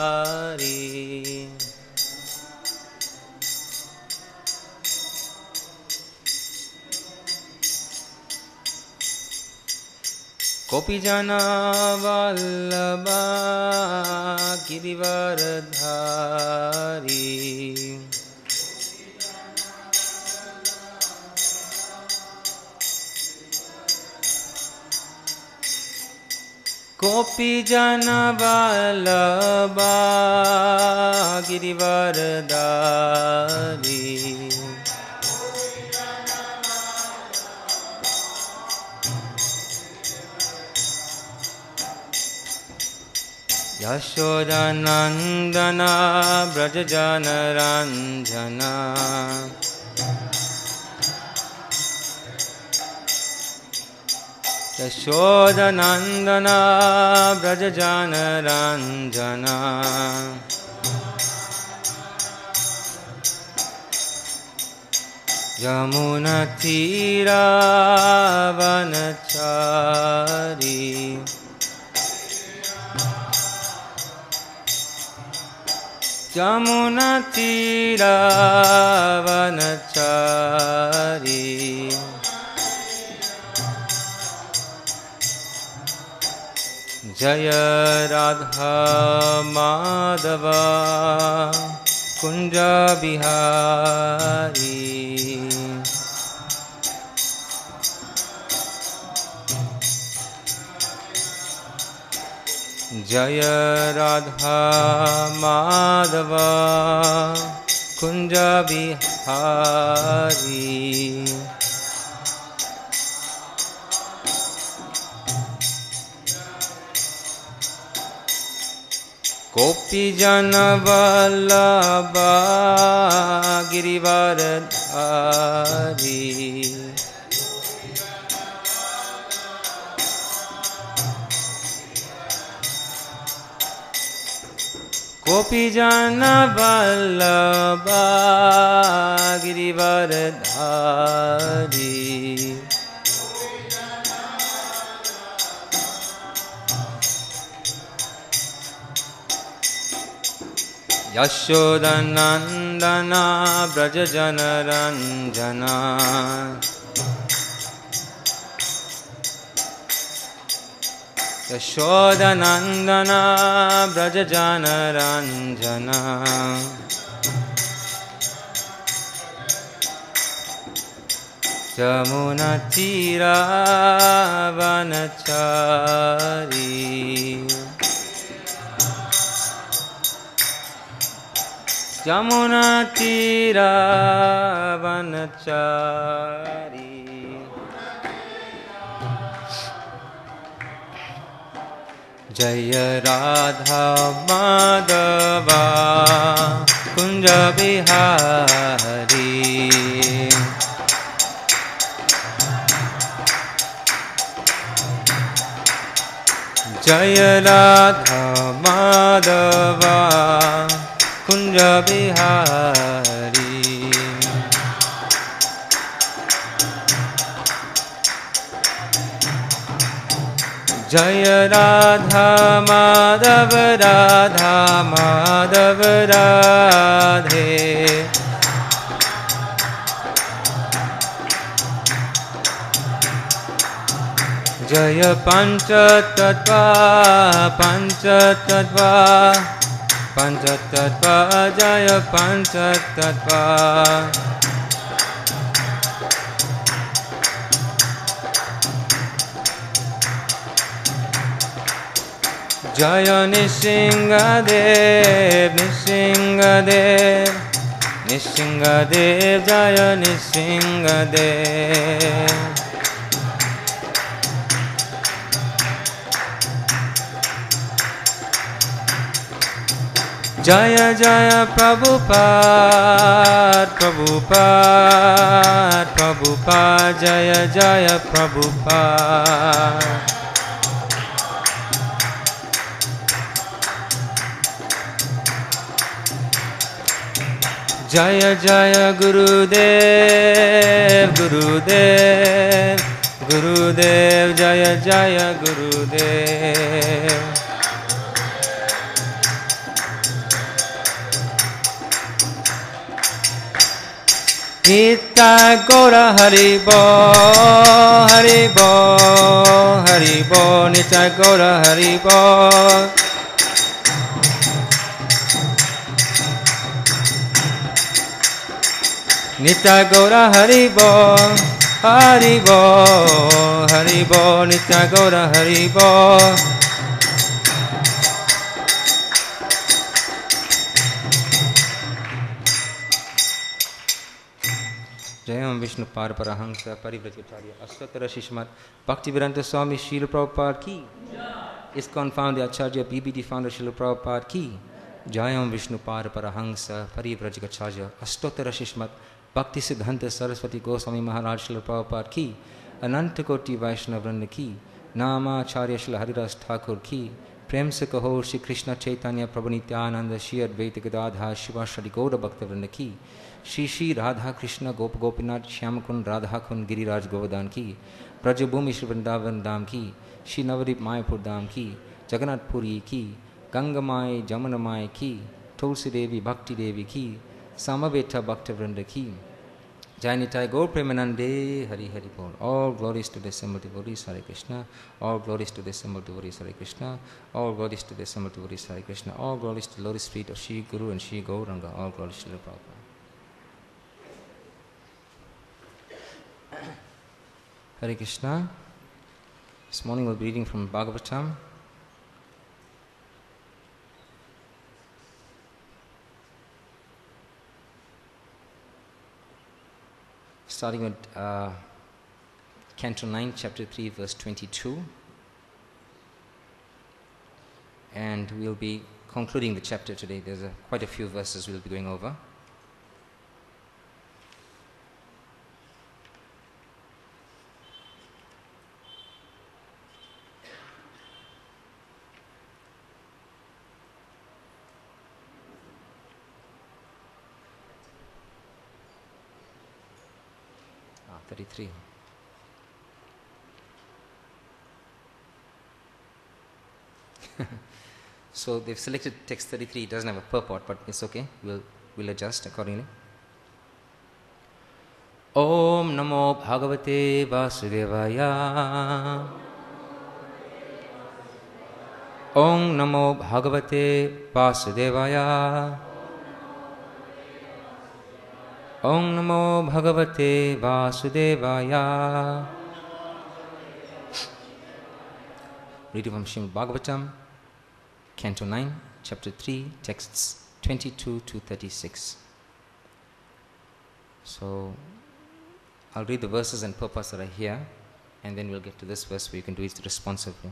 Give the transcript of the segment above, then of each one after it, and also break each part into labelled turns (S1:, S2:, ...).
S1: Hari. Kopijana Vallabha Girivaradhari. Kopijana Vallabha Girivaradhari. Yashodanandana Brajajana Ranjana. Yashodanandana Brajajana Ranjana. Yamuna Tira Vanachari. Yamuna Tira Vanachari. Jaya Radha Madhava Kunja Bihari. Jaya Radha Madhava Kunja Bihari. Kopijana Vallabha Girivaradhari. Kopijana Vallabha Girivaradhari. Yashodanandana Brajajana Ranjana. Yashodanandana Brajajana Ranjana. Jamuna Tira Vanachari. Jamuna Tira Vanachari. Jaya Radha Madhava Kunja Bihari. Jaya Radha Madhava Kunja Bihari. Jaya Radha Madhav Radha Madhav Radhe. Jaya Panchatattva Panchatattva Panchatattva Jaya Panchatattva. Jaya Nishingadev Nishingadev Nishingadev Jaya Nishingadev. Jaya Jaya Prabhupada Prabhupada Prabhupada Jaya Jaya Prabhupada. Jaya Jaya Gurudev Gurudev Gurudev Jaya Jaya Gurudev. Nitai Gaura Haribo, Haribo, Haribo, Nitai Gaura Haribo. Nitai Gaura Haribo, Haribo, Haribo, Nitai Gaura Haribo. Jayam Vishnu Par Parahamsa Parivrajacharya Ashtatara Shishmat Bhaktivedanta Swami Srila Prabhupada ki. ISKCON founder Acharya BBD founder Srila Prabhupada ki. Jayam Vishnu Par Parahamsa Parivrajacharya Ashtatara Shishmat Bhakti Siddhanta Saraswati Goswami Maharaj Srila Prabhupada ki. Ananta Koti Vaishnava Vranda ki. Nama Acharya Srila Haridas Thakur ki. Prem se kaho Shri Krishna Chaitanya Prabhu Nityananda Shri Advaita Gadadha Shiva Shri Gaura Bhakta Vranda ki. Shri Shri Radha Krishna Gop Gopinath Shyam Radha Kun Giriraj Govardhan ki. Brajabhumi Shri Vrindavan Dham ki. Shri Navadip Mayapur Dham ki. Jagannath Puri ki. Gangamai Jamunamai ki. Tulsi Devi Bhakti Devi ki. Samaveta Bhakta Vrinda ki. Jainitai Gaur Premanande Hari Hari Bol. All glories to the assembled devotees Hare Krishna. All glories to the assembled devotees Hare Krishna. All glories to the assembled devotees Hare Krishna. All glories to the lotus feet of Shri Guru and Shri Gauranga. All glories to the Prabhupada. Hare Krishna. This morning we'll be reading from Bhagavatam. Starting with Canto 9, Chapter 3, verse 22. And we'll be concluding the chapter today. There's quite a few verses we'll be going over. So they've selected text 33. It doesn't have a purport, but it's okay. We'll adjust accordingly. Om Namo Bhagavate Vasudevaya. Om Namo Bhagavate Vasudevaya. Om Namo Bhagavate Vasudevaya. Reading from Srimad Bhagavatam, Canto 9, Chapter 3, texts 22 to 36. So, I'll read the verses and purpose that are here, and then we'll get to this verse where you can do it responsively.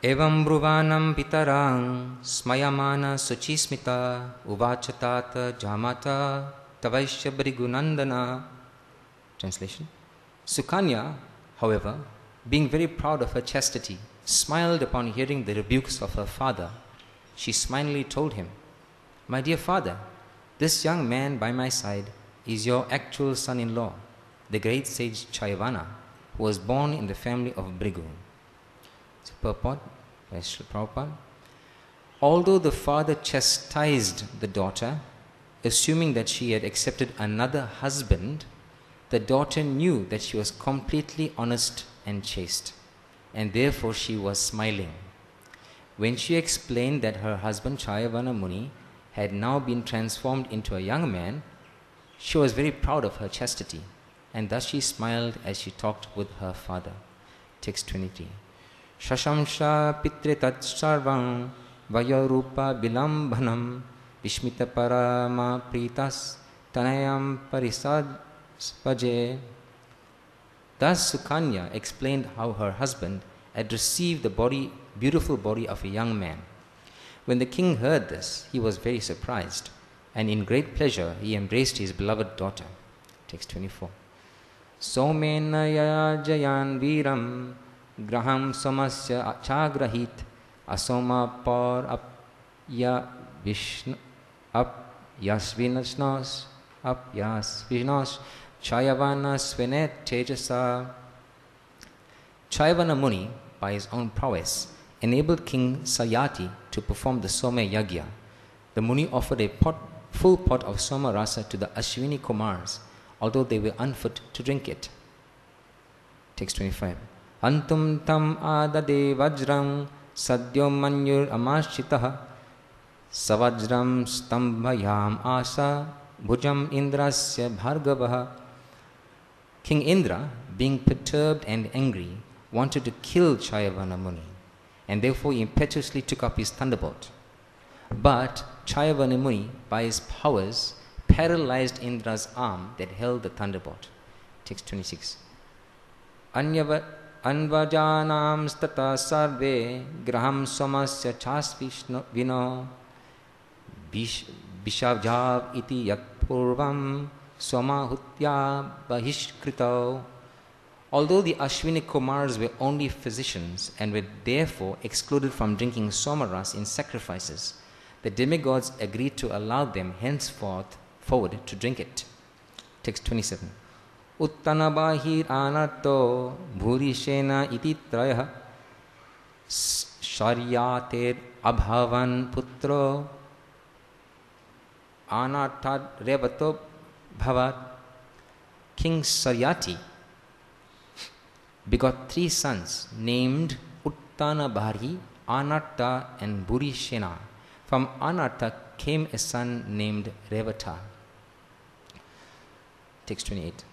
S1: Evam bruvanam pitarang smayamana suchismita uvachatata jamata tavaishya brigunandana. Translation. Sukanya, however, being very proud of her chastity, smiled upon hearing the rebukes of her father. She smilingly told him, "My dear father, this young man by my side is your actual son-in-law, the great sage Chayavana, who was born in the family of Brigu." It's a purport by Srila Prabhupada. Although the father chastised the daughter, assuming that she had accepted another husband, the daughter knew that she was completely honest and chaste, and therefore she was smiling. When she explained that her husband Chayavana Muni had now been transformed into a young man, she was very proud of her chastity, and thus she smiled as she talked with her father. Text 23. Shashamsha pitre tat sarvam vayarupa bilambhanam vishmita parama pritas tanayam parisad spaje. Thus Sukanya explained how her husband had received the beautiful body of a young man. When the king heard this, he was very surprised, and in great pleasure he embraced his beloved daughter. Text 24. Somena yajayan viram graham somasya chagrahit asoma par apya vishnu apyasvinasnos Chayavana Svenet Tejasa. Chayavana Muni, by his own prowess, enabled King Sayati to perform the Some Yagya. The Muni offered a pot full pot of Soma Rasa to the Ashwini Kumars, although they were unfit to drink it. Text 25. Antum tam adade vajram sadyo manyur amashitaha savajram stambhayam asa bhujam indrasya bhargavaha. King Indra, being perturbed and angry, wanted to kill Chayavana Muni, and therefore he impetuously took up his thunderbolt. But Chayavana Muni, by his powers, paralyzed Indra's arm that held the thunderbolt. Text 26. Anvajanam stata sarve graham somasya chasvishno vino bishavjav iti yat purvam somahutya bahishkrito. Although the Ashwini Kumars were only physicians and were therefore excluded from drinking somaras in sacrifices, the demigods agreed to allow them henceforth forward to drink it. Text 27. Uttanabahir anato bhurishena iti trayah sharyater abhavan putro anartad revato bhavat. King Saryati begot 3 sons named Uttanabhari, Anarta and Bhurishena. From Anarta came a son named Revata. Text 28.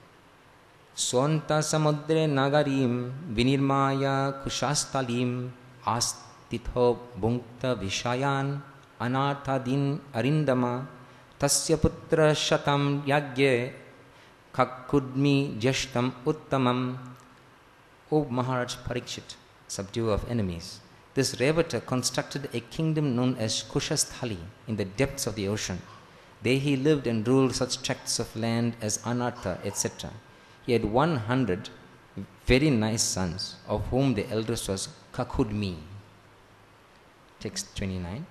S1: Swanta samudre nagarim vinirmaya kushastalim astitho bhunkta vishayan anarthadin arindama tasya putra shatam yagye kakudmi jashtam uttamam. O Maharaj Parikshit, subduer of enemies, this Revata constructed a kingdom known as Kushasthali in the depths of the ocean. There he lived and ruled such tracts of land as Anartha, etc. He had 100 very nice sons, of whom the eldest was Kakudmi. Text 29.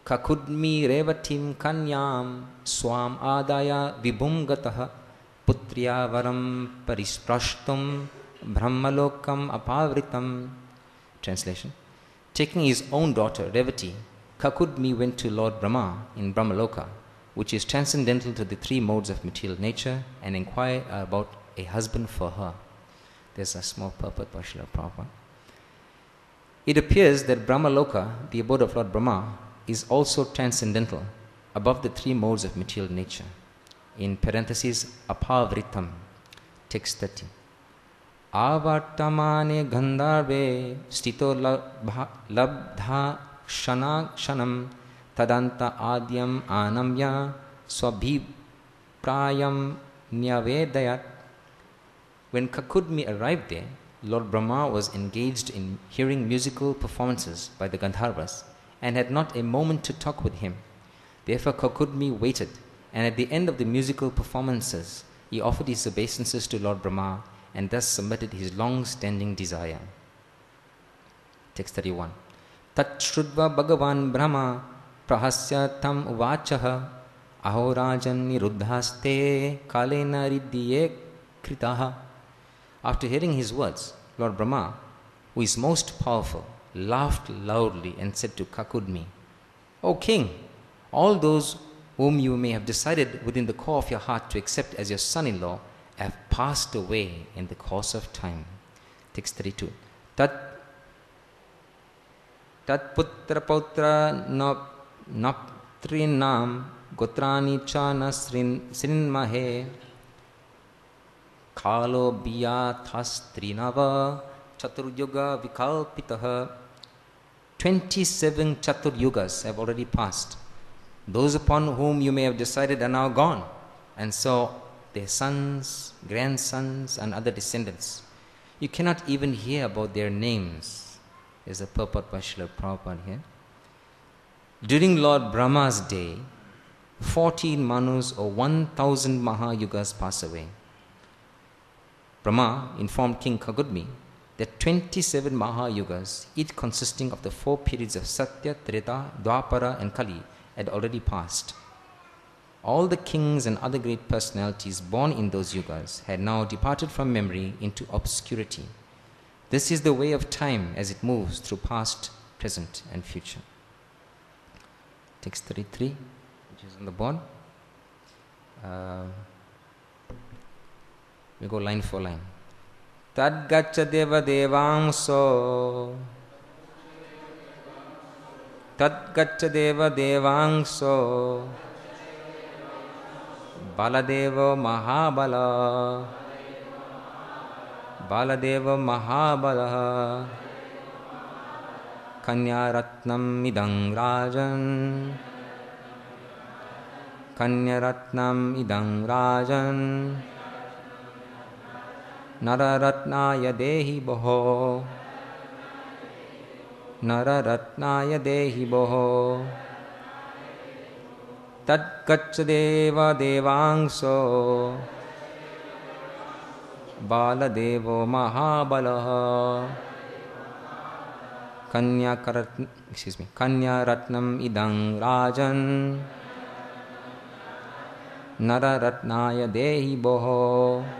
S1: Kakudmi revatim kanyam swam adaya vibhumgataha putriya varam parisprashtum brahmalokam apavritam. Translation. Taking his own daughter Revati, Kakudmi went to Lord Brahma in Brahmaloka, which is transcendental to the 3 modes of material nature, and inquired about a husband for her. There's a small purport by Srila Prabhupada. It appears that Brahmaloka, the abode of Lord Brahma, is also transcendental, above the 3 modes of material nature. In parentheses, apavritam. Text 30. Avartamane gandharve stito labdha shanam tadanta adyam anamya swabhiprayam nyavedayat. When Kakudmi arrived there, Lord Brahma was engaged in hearing musical performances by the Gandharvas and had not a moment to talk with him. Therefore Kakudmi waited, and at the end of the musical performances, he offered his obeisances to Lord Brahma and thus submitted his long-standing desire. Text 31. Tat shrudva bhagavan brahma prahasya tam uvachaha ahorajan niruddhaste kalena riddhiye kritaha. After hearing his words, Lord Brahma, who is most powerful, laughed loudly and said to Kakudmi, O king, all those whom you may have decided within the core of your heart to accept as your son-in-law have passed away in the course of time. Text 32. Tat putra putra naptrinam gotrani cha nasrinmahe kalo biyathastrinava chaturyuga vikalpitaha. 27 chaturyugas have already passed. Those upon whom you may have decided are now gone, and so their sons, grandsons, and other descendants. You cannot even hear about their names. There's a purport by Srila Prabhupada here. During Lord Brahma's day, 14 Manus or 1,000 Mahayugas pass away. Brahma informed King Kakudmi that 27 Mahayugas, each consisting of the 4 periods of Satya, Treta, Dwapara, and Kali, had already passed. All the kings and other great personalities born in those yugas had now departed from memory into obscurity. This is the way of time as it moves through past, present, and future. Text 33. which is on the board. We'll go line for line. Tad gaccha deva devangso. Tad gaccha deva devangso. Baladeva Mahabala. Baladeva Mahabala. Kanyaratnam idang rajan. Kanyaratnam idang rajan. Nararatnaya dehi boho. Nararatnaya dehi boho. Tad gaccha deva devangso. Baladevo Mahabala. Kanya ratnam idang rajan. Nararatnaya dehi boho.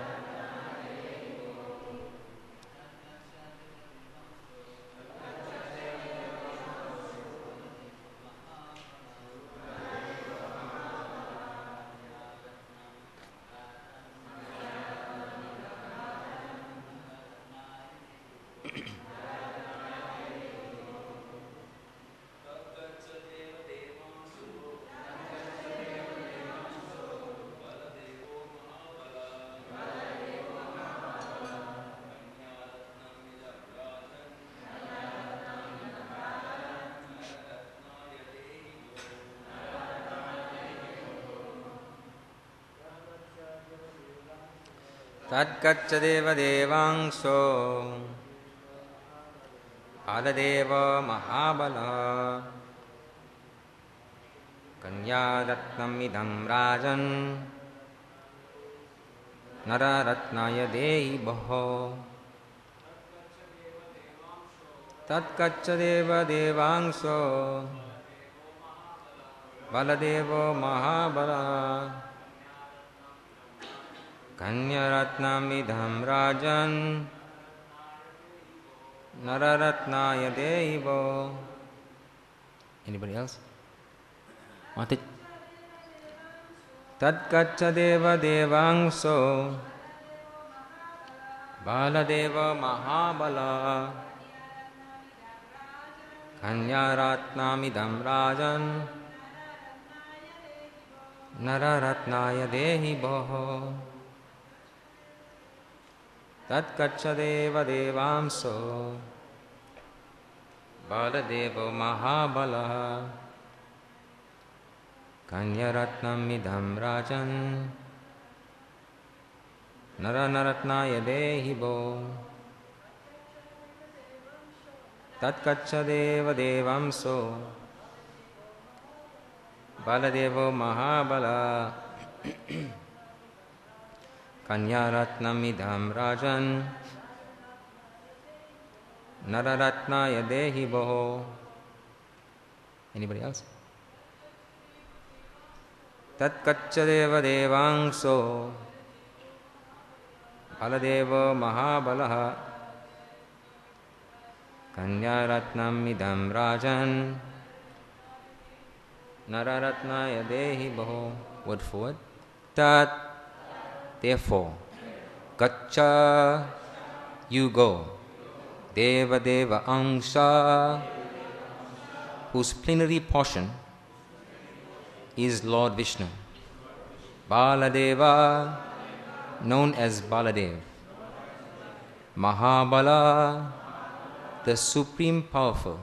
S1: Tad gaccha deva devangso. Baladeva Mahabala. Kanyaratnam idam rajan. Nararatnaya dehi boho. Tad gaccha deva devangso. Baladeva Mahabala. Kanyaratnam idam rajan. Nararatnaya devo. Anybody else? Want it? Tad gaccha deva devangso. Baladeva Mahabala. Kanyaratnam idam rajan. Nararatnaya dehi boho. Tat gaccha deva devamso. Baladevo Mahabala. Kanyaratnam idam rajan. Nararatnaya dehi bo. Tat gaccha deva devamso. Baladevo Mahabala. Kanyaratnam idam rajan. Nararatnaya dehi boho. Anybody else? Tat gaccha deva devangso. Baladeva Mahabala. Kanyaratnam idam rajan. Nararatnaya dehi boho. Word for word. Tat. Therefore, gaccha, you go. Deva Deva Angsha, whose plenary portion is Lord Vishnu. Baladeva, known as Baladev. Mahabala, the supreme powerful.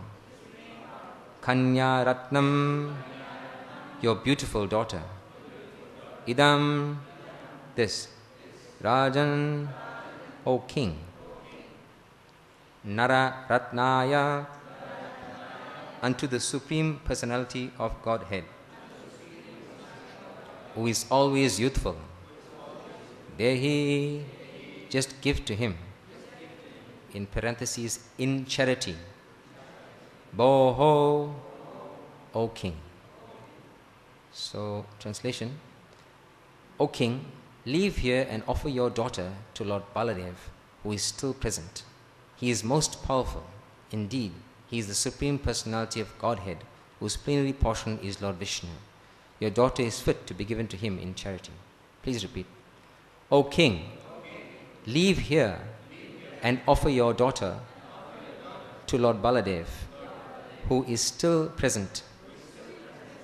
S1: Kanya Ratnam, your beautiful daughter. Idam, this. Rajan, O king. Nara Ratnaya, unto the supreme personality of Godhead, who is always youthful. Dehi, just give to him. In parentheses, in charity. Boho, O king. So, translation. O king, leave here and offer your daughter to Lord Baladev, who is still present. He is most powerful. Indeed, he is the supreme personality of Godhead, whose plenary portion is Lord Vishnu. Your daughter is fit to be given to him in charity. Please repeat. O king, leave here and offer your daughter to Lord Baladev, who is still present.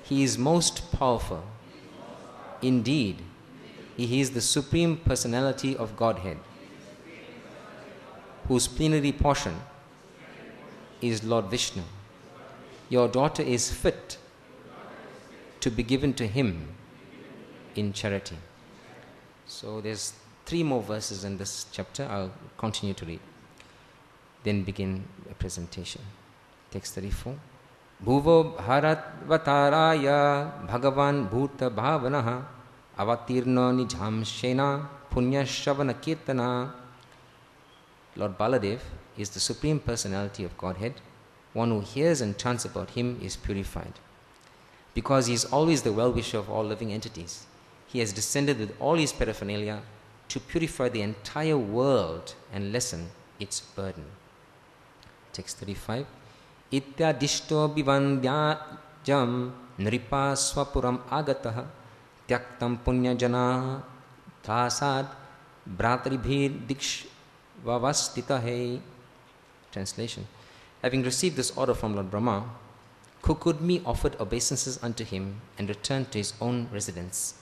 S1: He is most powerful. Indeed, he is the Supreme Personality of Godhead, whose plenary portion is Lord Vishnu. Your daughter is fit to be given to him in charity. So there's 3 more verses in this chapter. I'll continue to read. Then begin a presentation. Text 34. Bhuvo bharatvataraya bhagavan bhuta bhavanaha avatirno nijham shena punya shavana kirtana. Lord Baladev is the Supreme Personality of Godhead. One who hears and chants about him is purified. Because he is always the well-wisher of all living entities, he has descended with all his paraphernalia to purify the entire world and lessen its burden. Text 35. Ityadishto bivandyajam nripa swapuram agataha tyaktam punya jana tasad bhratribhir dikshvavastitahe. Translation. Having received this order from Lord Brahma, Kukudmi offered obeisances unto him and returned to his own residence.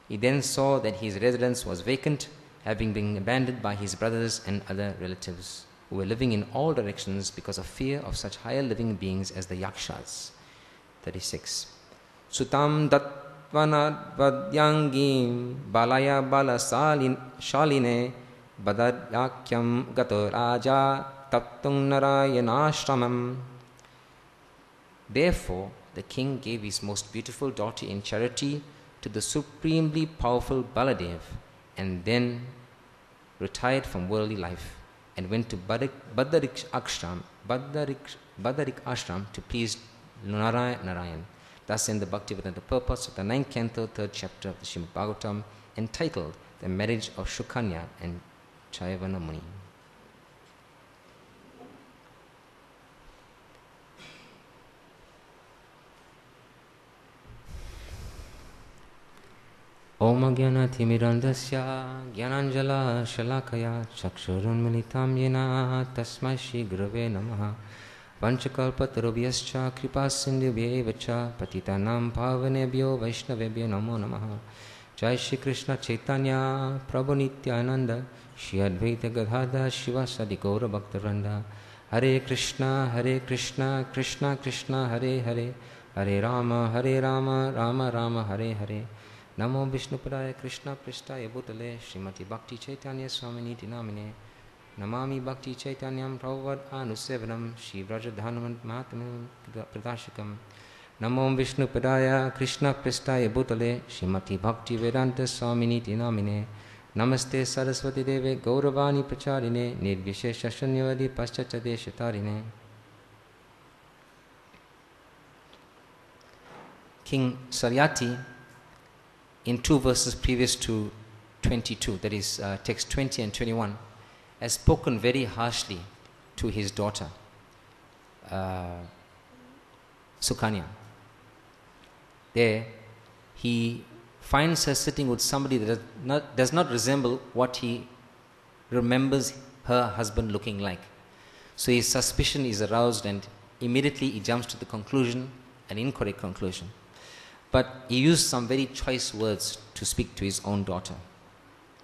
S1: He then saw that his residence was vacant, having been abandoned by his brothers and other relatives, who were living in all directions because of fear of such higher living beings as the Yakshas. 36. Sutam datvanadvadyangim balaya shaline badadyakyam gato raja taptung narayanashramam. Therefore, the king gave his most beautiful daughter in charity to the supremely powerful Baladev, and then retired from worldly life and went to Badarik Ashram to please Narayan. Thus in the Bhaktivedanta purpose of the 9th canto, 3rd chapter of the Srimad Bhagavatam, entitled The Marriage of Shukanya and Chayavana Muni. Om Gyana Timirandasya Gyananjala Shalakaya Chakshurunmilitam Yena Tasmai Shri Gurave Namaha Vanchakalpatarubhyascha Kripasindhubhyevacha Patitanam Pavanebhyo Vaishnavebhyo Namo Namaha. Jai Shri Krishna Chaitanya Prabhu Nityananda Shri Advaita Gadadhar Shivasadi Gaura Bhaktaranda. Hare Krishna Krishna Krishna Hare Hare Hare Rama Rama Rama Hare Hare. Namo Vishnupadaya Krishna Pristaya Bhutale Srimati Bhakti Chaitanya Swaminiti Namine. Namami Bhakti Chaitanyam Prabhupada Anusevanam Shri Vrajadhanam Mahatamam Pradashikam. Namo Vishnupadaya Krishna Pristaya Bhutale Srimati Bhakti Vedanta Swaminiti Namine. Namaste Saraswati Deve Gauravani Pracharine Nirvishesha Shanyavadi Paschachadeshatarine. King Saryati, in 2 verses previous to 22, that is text 20 and 21, has spoken very harshly to his daughter, Sukanya. There, he finds her sitting with somebody that does not resemble what he remembers her husband looking like. So his suspicion is aroused and immediately he jumps to the conclusion, an incorrect conclusion. But he used some very choice words to speak to his own daughter.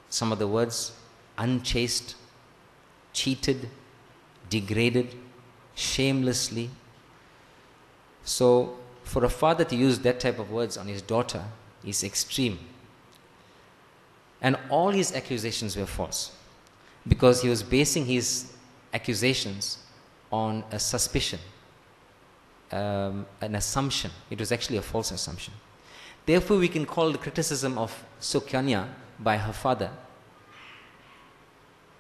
S1: Some of the words: unchaste, cheated, degraded, shamelessly. So for a father to use that type of words on his daughter is extreme. And all his accusations were false, because he was basing his accusations on a suspicion, an assumption. It was actually a false assumption. Therefore, we can call the criticism of Sukanya by her father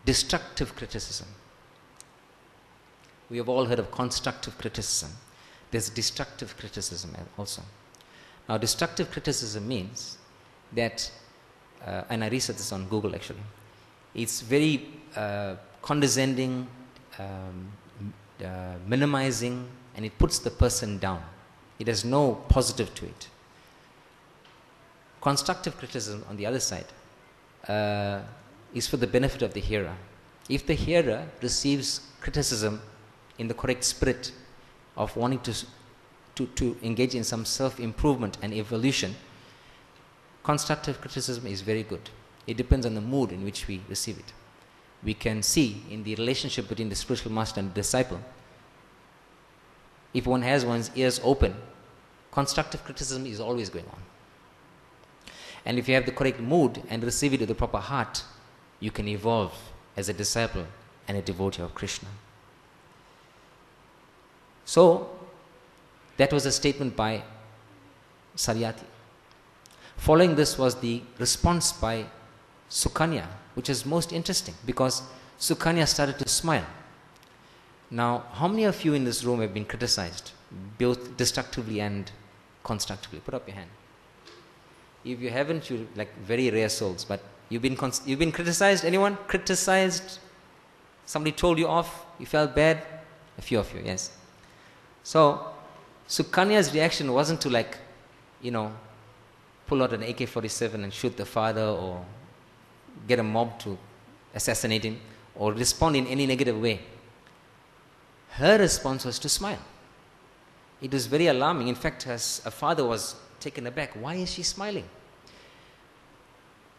S1: destructive criticism. We have all heard of constructive criticism. There's destructive criticism also. Now, destructive criticism means that, and I researched this on Google actually, it's very condescending, minimizing, and it puts the person down. It has no positive to it. Constructive criticism, on the other side, is for the benefit of the hearer. If the hearer receives criticism in the correct spirit of wanting to engage in some self-improvement and evolution, constructive criticism is very good. It depends on the mood in which we receive it. We can see in the relationship between the spiritual master and the disciple, if one has one's ears open, constructive criticism is always going on. And if you have the correct mood and receive it with the proper heart, you can evolve as a disciple and a devotee of Krishna. So, that was a statement by Saryati. Following this was the response by Sukanya, which is most interesting because Sukanya started to smile. Now, how many of you in this room have been criticized, both destructively and constructively? Put up your hand. If you haven't, you're like very rare souls, but you've been criticized? Anyone? Criticized? Somebody told you off? You felt bad? A few of you, yes. So, Sukanya's reaction wasn't to pull out an AK-47 and shoot the father or get a mob to assassinate him or respond in any negative way. Her response was to smile. It was very alarming. In fact, her father was taken aback. Why is she smiling?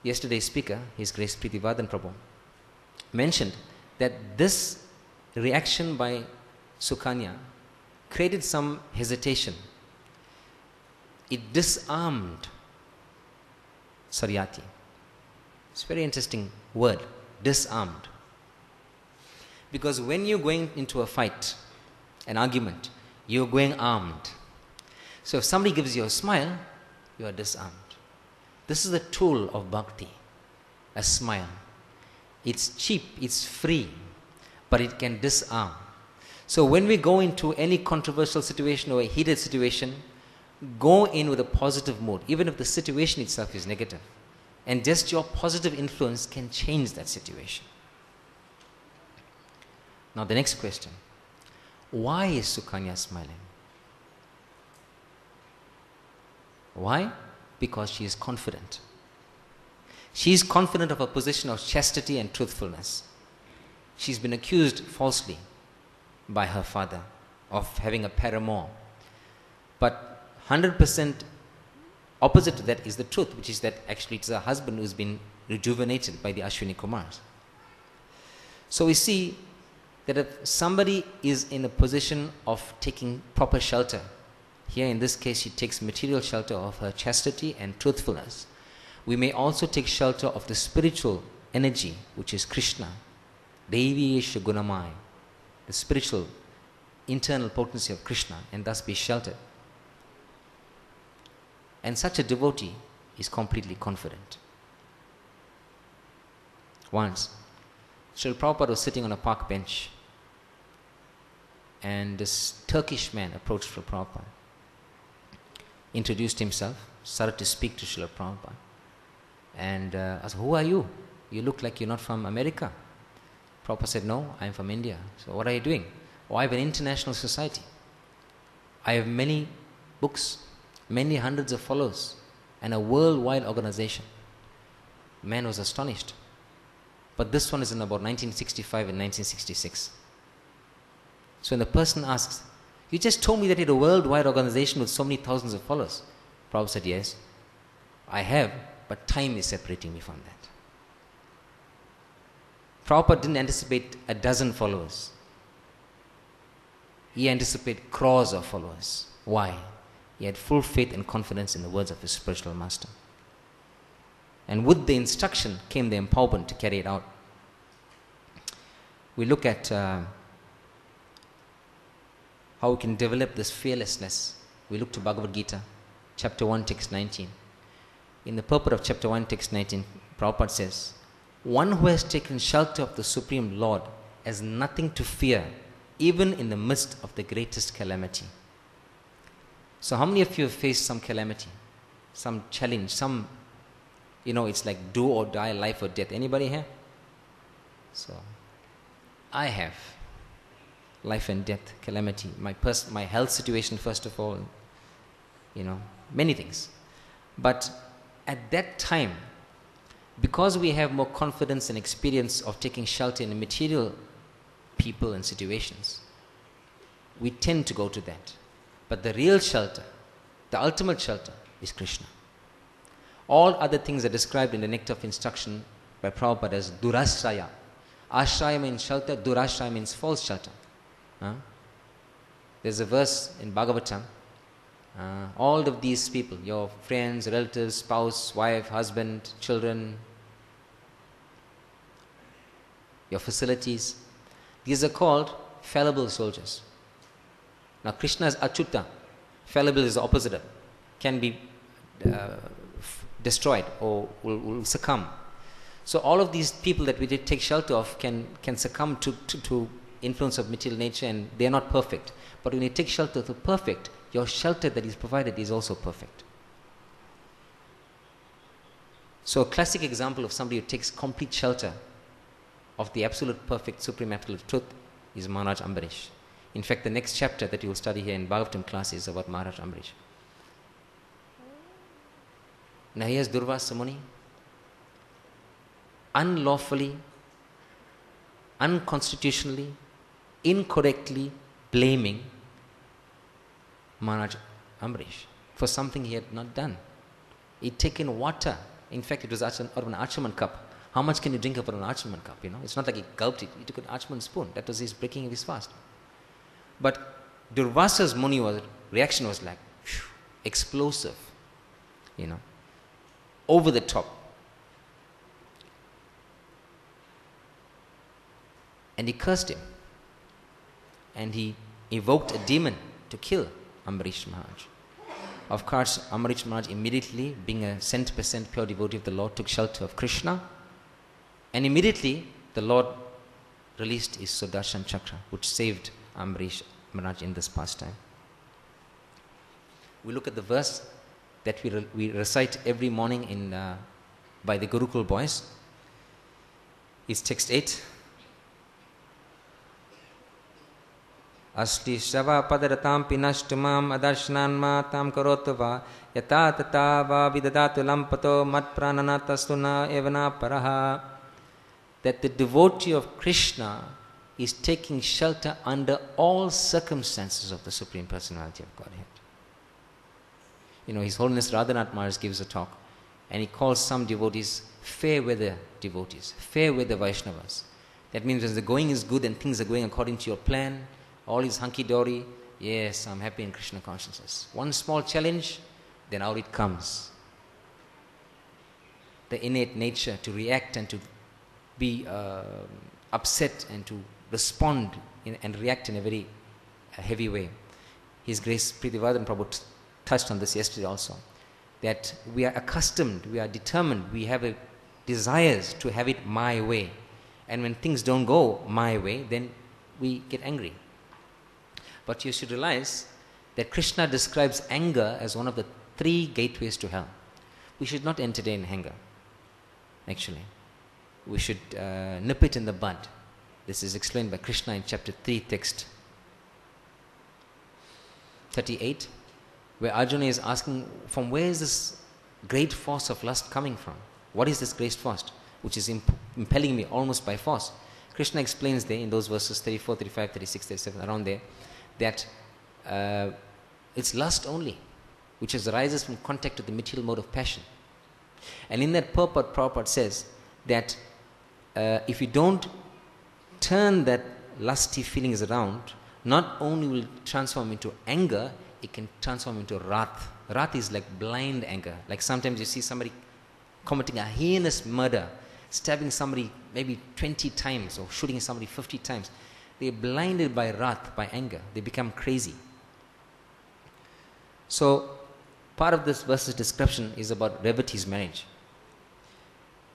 S1: Yesterday's speaker, His Grace Prithivardhan Prabhu, mentioned that this reaction by Sukanya created some hesitation. It disarmed Saryati. It's a very interesting word, disarmed. Because when you're going into a fight, an argument, you're going armed. So if somebody gives you a smile, you are disarmed. This is the tool of bhakti, a smile. It's cheap, it's free, but it can disarm. So when we go into any controversial situation or a heated situation, go in with a positive mood, even if the situation itself is negative. And just your positive influence can change that situation. Now the next question. Why is Sukanya smiling? Why? Because she is confident. She is confident of a position of chastity and truthfulness. She's been accused falsely by her father of having a paramour. But 100% opposite to that is the truth, which is that actually it's her husband who's been rejuvenated by the Ashwini Kumars. So we see that if somebody is in a position of taking proper shelter, here in this case she takes material shelter of her chastity and truthfulness, we may also take shelter of the spiritual energy, which is Krishna, Devi Gunamai, the spiritual internal potency of Krishna, and thus be sheltered. And such a devotee is completely confident. Once, Srila Prabhupada was sitting on a park bench, and this Turkish man approached Srila Prabhupada, introduced himself, started to speak to Srila Prabhupada, and asked, "Who are you? You look like you're not from America." Prabhupada said, "No, I'm from India." "So what are you doing?" "Oh, I have an international society. I have many books, many hundreds of followers, and a worldwide organization." Man was astonished. But this one is in about 1965 and 1966. So when the person asks, "You just told me that you had a worldwide organization with so many thousands of followers." Prabhupada said, "Yes, I have, but time is separating me from that." Prabhupada didn't anticipate a dozen followers. He anticipated crores of followers. Why? He had full faith and confidence in the words of his spiritual master. And with the instruction came the empowerment to carry it out. We look at how we can develop this fearlessness. We look to Bhagavad Gita, chapter 1, text 19. In the purport of chapter 1, text 19, Prabhupada says, "One who has taken shelter of the Supreme Lord has nothing to fear, even in the midst of the greatest calamity." So how many of you have faced some calamity, some challenge, some, it's like do or die, life or death? Anybody here? So, I have life and death, calamity, my health situation first of all, many things. But at that time, because we have more confidence and experience of taking shelter in material people and situations, we tend to go to that. But the real shelter, the ultimate shelter, is Krishna. All other things are described in the Nectar of Instruction by Prabhupada as durashraya. Ashraya means shelter, durashraya means false shelter. There's a verse in Bhagavatam, all of these people, your friends, relatives, spouse, wife, husband, children, your facilities, these are called fallible soldiers. Now Krishna is Achyuta. Fallible is the opposite of, can be destroyed or will succumb. So all of these people that we did take shelter of can succumb to influence of material nature, and they are not perfect. But when you take shelter of the perfect, your shelter that is provided is also perfect. So a classic example of somebody who takes complete shelter of the absolute perfect supreme absolute truth is Maharaj Ambarish. In fact, the next chapter that you will study here in Bhagavatam class is about Maharaj Ambarish. Now here's Durvasa Muni, unlawfully, unconstitutionally, incorrectly blaming Maharaj Ambarish for something he had not done. He'd taken water. In fact, it was out of an Achaman cup. How much can you drink out of an Achaman cup? It's not like he gulped it. He took an Achaman spoon. That was his breaking of his fast. But Durvasa's Muni reaction was like explosive, over the top. And he cursed him. And he evoked a demon to kill Ambarish Maharaj. Of course, Ambarish Maharaj immediately, being a 100% pure devotee of the Lord, took shelter of Krishna. And immediately, the Lord released his Sudarshan Chakra, which saved Ambarish Maharaj in this pastime. We look at the verse that we recite every morning by the Gurukul boys. It's text 8. Asti shava padaratam pinashtumam adarshanan ma tam karotva yata tata va vidadatu lampato mat prananatastuna evana paraha. That the devotee of Krishna is taking shelter under all circumstances of the Supreme Personality of Godhead. His Holiness Radhanath Maharaj gives a talk, and he calls some devotees fair weather devotees, fair weather Vaishnavas. That means when the going is good and things are going according to your plan, all is hunky-dory, yes, I'm happy in Krishna consciousness. One small challenge, then out it comes. The innate nature to react and to be upset and to respond and react in a very heavy way. His Grace Prithivadan Prabhu touched on this yesterday also, that we are accustomed, we are determined, we have desires to have it my way. And when things don't go my way, then we get angry. But you should realize that Krishna describes anger as one of the 3 gateways to hell. We should not entertain anger, actually. We should nip it in the bud. This is explained by Krishna in chapter 3, text 38, where Arjuna is asking, from where is this great force of lust coming from? What is this great force which is impelling me almost by force? Krishna explains there in those verses 34, 35, 36, 37, around there, that it's lust only, which arises from contact with the material mode of passion. And in that purport, Prabhupada says that if you don't turn that lusty feelings around, not only will it transform into anger, it can transform into wrath. Wrath is like blind anger. Like sometimes you see somebody committing a heinous murder, stabbing somebody maybe 20 times or shooting somebody 50 times. They're blinded by wrath, by anger. They become crazy. So, part of this verse's description is about Revati's marriage.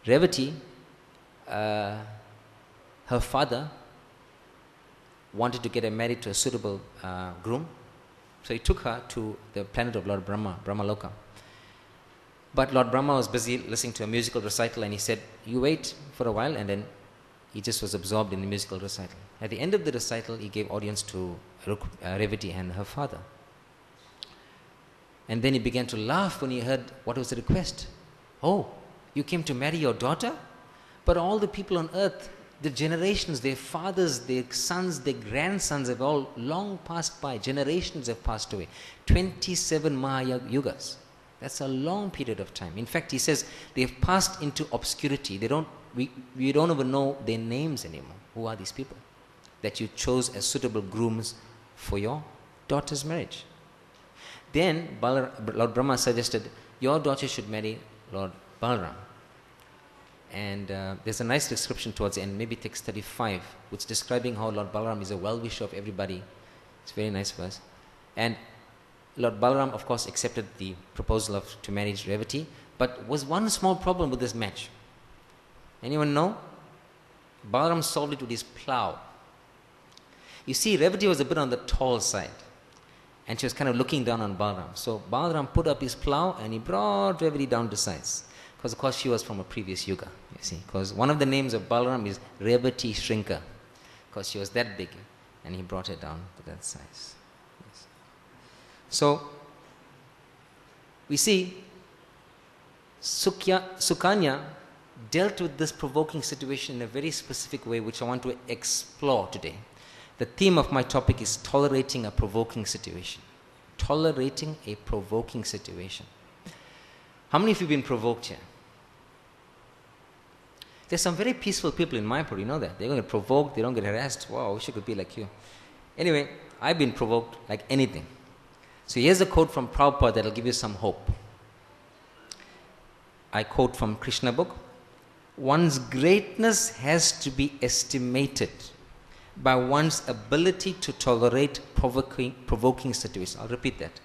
S1: Revati, her father wanted to get her married to a suitable groom. So he took her to the planet of Lord Brahma, Brahmaloka. But Lord Brahma was busy listening to a musical recital, and he said, you wait for a while, and then he just was absorbed in the musical recital. At the end of the recital, he gave audience to Revati and her father. And then he began to laugh when he heard what was the request. Oh, you came to marry your daughter? But all the people on earth, the generations, their fathers, their sons, their grandsons have all long passed by. Generations have passed away. 27 Mahayugas. That's a long period of time. In fact, he says they've passed into obscurity. We don't even know their names anymore. Who are these people that you chose as suitable grooms for your daughter's marriage? Then Lord Brahma suggested, your daughter should marry Lord Balaram. And there's a nice description towards the end, maybe text 35, which is describing how Lord Balaram is a well-wisher of everybody. It's a very nice verse. And Lord Balaram, of course, accepted the proposal to marry Revati, but was one small problem with this match. Anyone know? Balaram solved it with his plow. You see, Revati was a bit on the tall side, and she was kind of looking down on Balaram. So Balaram put up his plow and he brought Revati down to size. Because of course she was from a previous yuga, you see. Because one of the names of Balaram is Revati Shrinka, because she was that big, and he brought her down to that size. Yes. So we see Sukanya dealt with this provoking situation in a very specific way, which I want to explore today. The theme of my topic is tolerating a provoking situation. Tolerating a provoking situation. How many of you have been provoked here? There's some very peaceful people in Mayapur, you know that. They don't get provoked, they don't get harassed. Wow, I wish I could be like you. Anyway, I've been provoked like anything. So here's a quote from Prabhupada that will give you some hope. I quote from Krishna book. One's greatness has to be estimated by one's ability to tolerate provoking situations. I'll repeat that.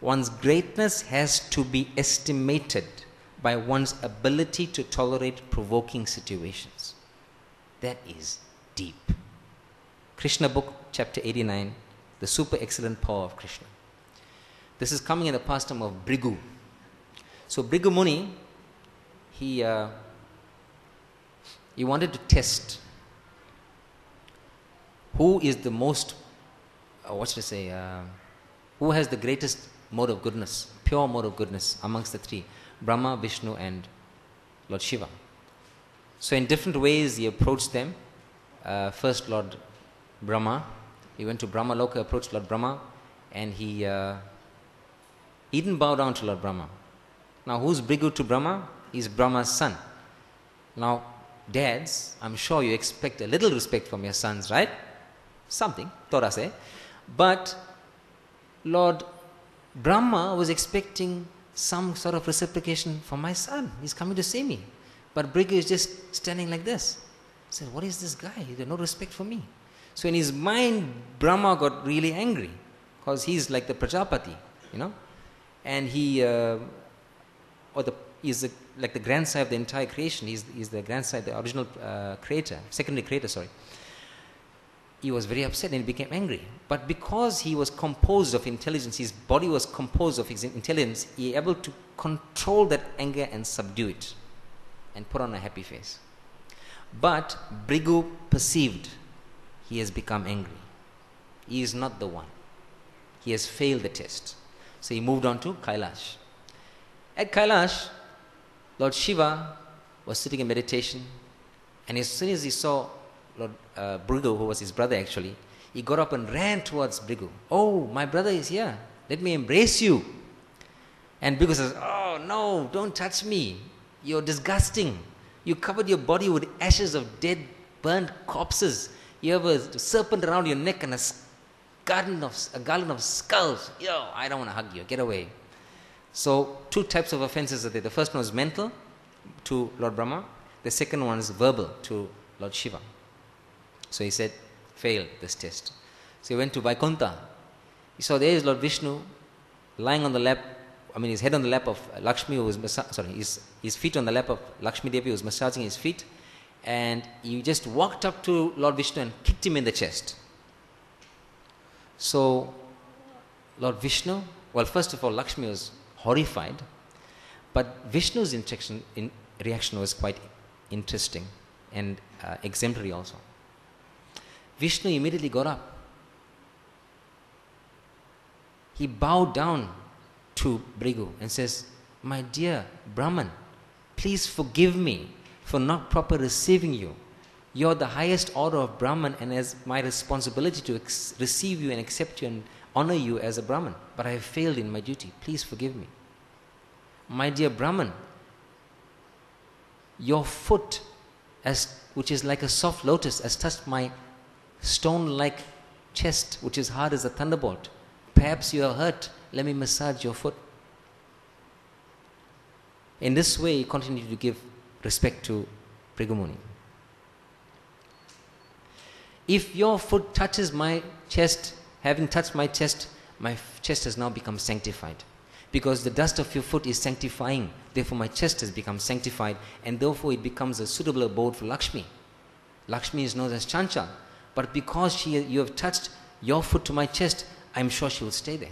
S1: One's greatness has to be estimated by one's ability to tolerate provoking situations. That is deep. Krishna book, chapter 89, the super excellent power of Krishna. This is coming in the pastime of Bhrigu. So Bhrigu Muni, he wanted to test who is the most, who has the greatest mode of goodness, pure mode of goodness amongst the three, Brahma, Vishnu and Lord.Siva. So in different ways he approached them. First Lord Brahma, he went to Brahma Loka, approached Lord Brahma, and he didn't bow down to Lord Brahma. Now who's Bhrigu to Brahma? He's Brahma's son. Now dads, I'm sure you expect a little respect from your sons, right? Something, Torah say. But Lord Brahma was expecting some sort of reciprocation from my son. He's coming to see me. But Bhrigu is just standing like this. He said, what is this guy? He had no respect for me. So in his mind, Brahma got really angry because he's like the Prajapati, you know. And he's like the grandsire of the entire creation. He's the grandsire, the original creator, secondary creator, sorry. He was very upset and he became angry. But because he was composed of intelligence, his body was composed of his intelligence, he was able to control that anger and subdue it and put on a happy face. But Bhrigu perceived he has become angry. He is not the one. He has failed the test. So he moved on to Kailash. At Kailash, Lord.Siva was sitting in meditation, and as soon as he saw Lord Bhrigu, who was his brother actually, he got up and ran towards Bhrigu. Oh, my brother is here. Let me embrace you. And Bhrigu says, oh no, don't touch me. You're disgusting. You covered your body with ashes of dead, burnt corpses. You have a serpent around your neck and a garland of skulls. Yo, I don't want to hug you. Get away. So, two types of offenses are there. The first one was mental to Lord Brahma. The second one is verbal to Lord.Siva. So he said, failed this test. So he went to Vaikuntha. He saw there is Lord Vishnu lying on the lap, his head on the lap of Lakshmi, who was his feet on the lap of Lakshmi Devi, who was massaging his feet. And he just walked up to Lord Vishnu and kicked him in the chest. So Lord Vishnu, well, first of all, Lakshmi was horrified, but Vishnu's reaction was quite interesting and exemplary also. Vishnu immediately got up. He bowed down to Bhrigu and says, my dear Brahman, please forgive me for not proper receiving you. You're the highest order of Brahman, and it's my responsibility to receive you and accept you and honor you as a Brahman. But I have failed in my duty. Please forgive me. My dear Brahman, your foot, which is like a soft lotus, has touched my stone-like chest, which is hard as a thunderbolt. Perhaps you are hurt. Let me massage your foot. In this way, he continued to give respect to Bhrigu Muni. If your foot touches my chest, having touched my chest has now become sanctified. Because the dust of your foot is sanctifying, therefore my chest has become sanctified, and therefore it becomes a suitable abode for Lakshmi. Lakshmi is known as Chanchal, but because you have touched your foot to my chest, I am sure she will stay there.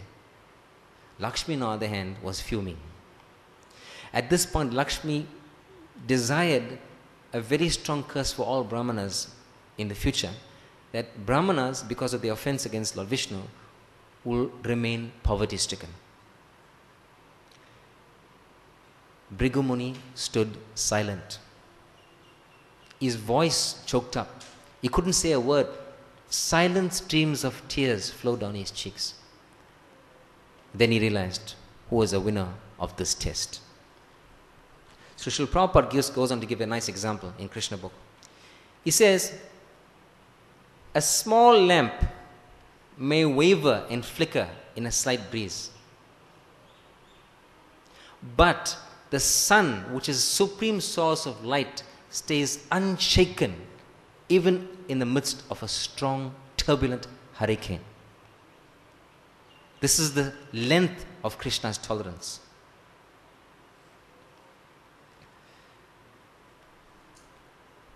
S1: Lakshmi, on the other hand, was fuming. At this point, Lakshmi desired a very strong curse for all Brahmanas in the future, that Brahmanas, because of their offense against Lord Vishnu, will remain poverty-stricken. Bhrigu Muni stood silent. His voice choked up. He couldn't say a word. Silent streams of tears flowed down his cheeks. Then he realized who was the winner of this test. So Srila Prabhupada goes on to give a nice example in Krishna book. He says, a small lamp may waver and flicker in a slight breeze. But the sun, which is supreme source of light, stays unshaken even in the midst of a strong, turbulent hurricane. This is the length of Krishna's tolerance.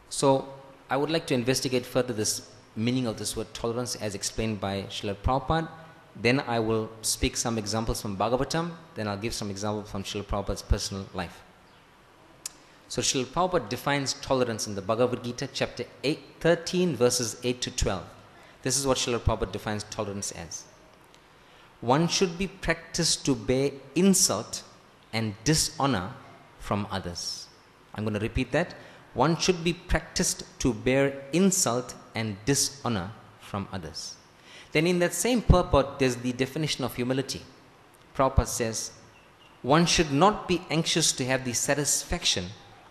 S1: So, I would like to investigate further this meaning of this word tolerance as explained by Srila Prabhupada. Then I will speak some examples from Bhagavatam. Then I'll give some examples from Srila Prabhupada's personal life. So Srila Prabhupada defines tolerance in the Bhagavad Gita, chapter 13, verses 8 to 12. This is what Srila Prabhupada defines tolerance as. One should be practiced to bear insult and dishonor from others. I'm going to repeat that. One should be practiced to bear insult and dishonor from others. Then in that same purport, there's the definition of humility. Prabhupada says, one should not be anxious to have the satisfaction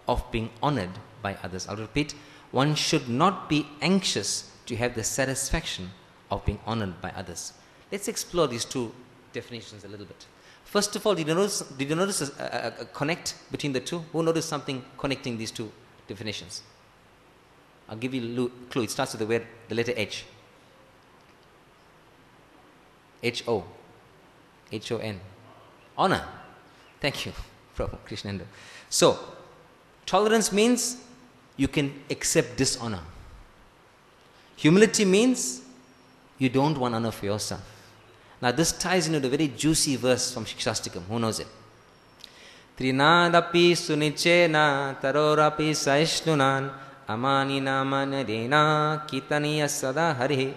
S1: of being honored by others. I'll repeat, one should not be anxious to have the satisfaction of being honored by others. Let's explore these two definitions a little bit. First of all, did you notice a connect between the two? Who noticed something connecting these two definitions? I'll give you a clue. It starts with the letter H. H-O. H-O-N. Honor. Thank you, Prabhu Krishnendra. So, tolerance means you can accept dishonor. Humility means you don't want honor for yourself. Now this ties into the very juicy verse from Shikshastikam. Who knows it? Trinadapi sunichena tarorapi saishnunan amani namanadena kitaniya sada harihi.